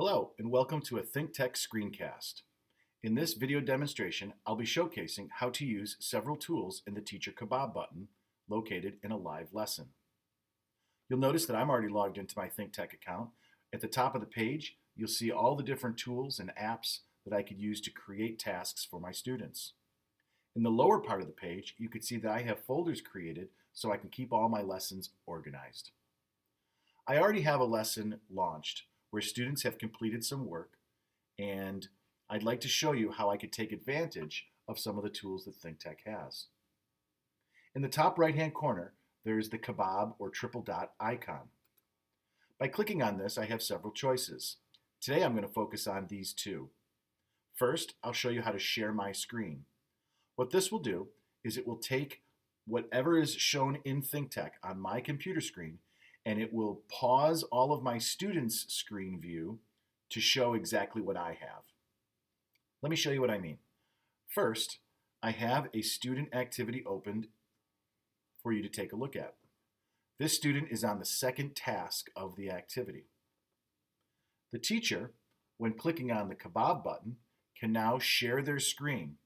Hello, and welcome to a Thinktech Screencast. In this video demonstration, I'll be showcasing how to use several tools in the Teacher Kabob button located in a live lesson. You'll notice that I'm already logged into my Thinktech account. At the top of the page, you'll see all the different tools and apps that I could use to create tasks for my students. In the lower part of the page, you can see that I have folders created so I can keep all my lessons organized. I already have a lesson launched where students have completed some work, and I'd like to show you how I could take advantage of some of the tools that Thinktech has. In the top right-hand corner, there's the kabob or triple dot icon. By clicking on this, I have several choices. Today I'm going to focus on these two. First, I'll show you how to share my screen. What this will do is it will take whatever is shown in Thinktech on my computer screen, and it will pause all of my students' screen view to show exactly what I have. Let me show you what I mean. First, I have a student activity opened for you to take a look at. This student is on the second task of the activity. The teacher, when clicking on the kabob button, can now share their screen.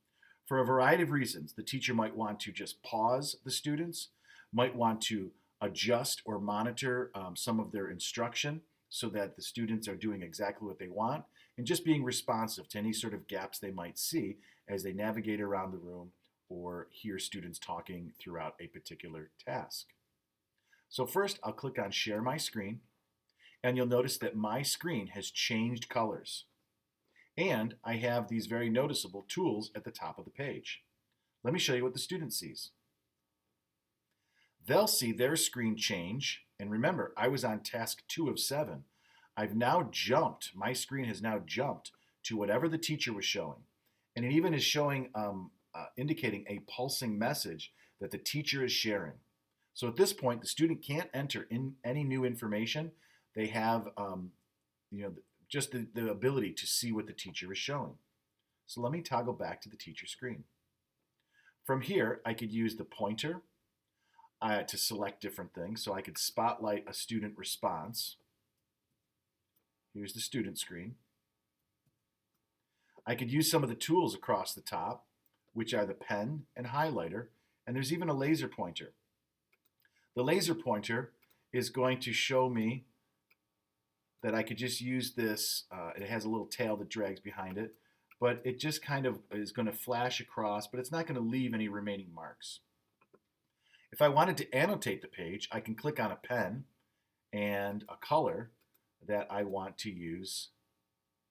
For a variety of reasons, the teacher might want to just pause the students, might want to adjust or monitor some of their instruction so that the students are doing exactly what they want, and just being responsive to any sort of gaps they might see as they navigate around the room or hear students talking throughout a particular task. So first, I'll click on Share My Screen, and you'll notice that my screen has changed colors. And I have these very noticeable tools at the top of the page. Let me show you what the student sees. They'll see their screen change, and remember, I was on task 2 of 7. I've now jumped, my screen has now jumped to whatever the teacher was showing. And it even is showing, indicating a pulsing message that the teacher is sharing. So at this point, the student can't enter in any new information. They have just the ability to see what the teacher is showing. So let me toggle back to the teacher screen. From here, I could use the pointer to select different things. So I could spotlight a student response. Here's the student screen. I could use some of the tools across the top, which are the pen and highlighter, and there's even a laser pointer. The laser pointer is going to show me that I could just use this. It has a little tail that drags behind it, but it just kind of is going to flash across, but it's not going to leave any remaining marks. If I wanted to annotate the page, I can click on a pen and a color that I want to use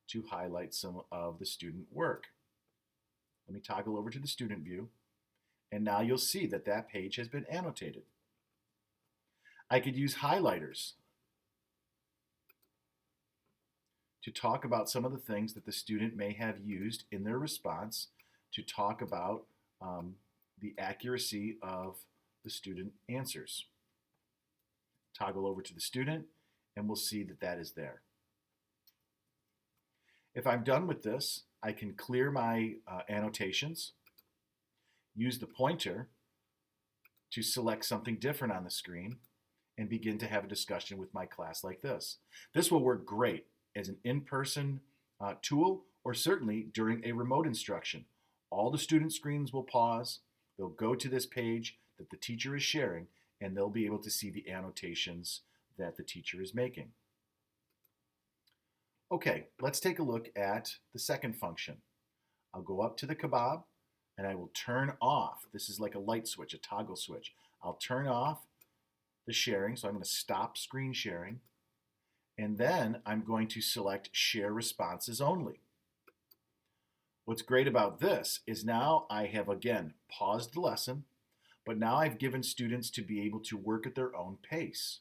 to highlight some of the student work. Let me toggle over to the student view, and now you'll see that that page has been annotated. I could use highlighters to talk about some of the things that the student may have used in their response to talk about the accuracy of the student answers. Toggle over to the student, and we'll see that that is there. If I'm done with this, I can clear my annotations, use the pointer to select something different on the screen, and begin to have a discussion with my class like this. This will work great as an in-person tool, or certainly during a remote instruction. All the student screens will pause, they'll go to this page that the teacher is sharing, and they'll be able to see the annotations that the teacher is making. Okay, let's take a look at the second function. I'll go up to the kabob, and I will turn off. This is like a light switch, a toggle switch. I'll turn off the sharing, so I'm going to stop screen sharing, and then I'm going to select Share Responses Only. What's great about this is now I have, again, paused the lesson, but now I've given students to be able to work at their own pace.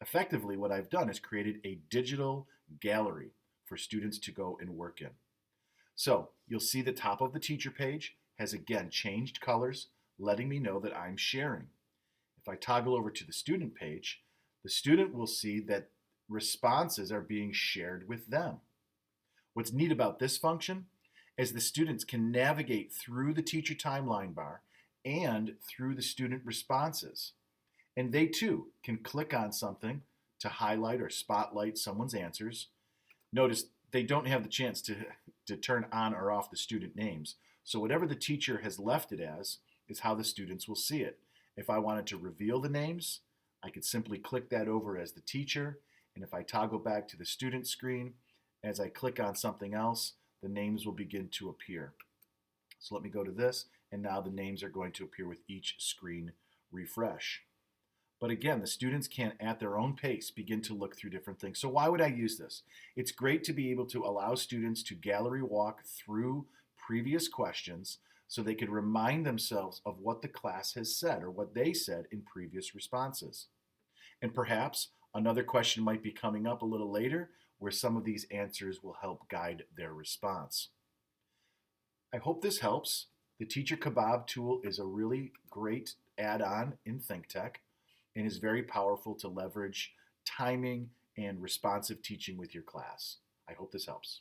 Effectively, what I've done is created a digital gallery for students to go and work in. So you'll see the top of the teacher page has again changed colors, letting me know that I'm sharing. If I toggle over to the student page, the student will see that responses are being shared with them. What's neat about this function is the students can navigate through the teacher timeline bar and through the student responses. And they too can click on something to highlight or spotlight someone's answers. Notice they don't have the chance to turn on or off the student names. So whatever the teacher has left it as is how the students will see it. If I wanted to reveal the names, I could simply click that over as the teacher. And if I toggle back to the student screen, as I click on something else, the names will begin to appear. So let me go to this, and now the names are going to appear with each screen refresh. But again, the students can, at their own pace, begin to look through different things. So why would I use this? It's great to be able to allow students to gallery walk through previous questions so they could remind themselves of what the class has said or what they said in previous responses. And perhaps another question might be coming up a little later where some of these answers will help guide their response. I hope this helps. The Teacher Kabob tool is a really great add-on in Thinktech and is very powerful to leverage timing and responsive teaching with your class. I hope this helps.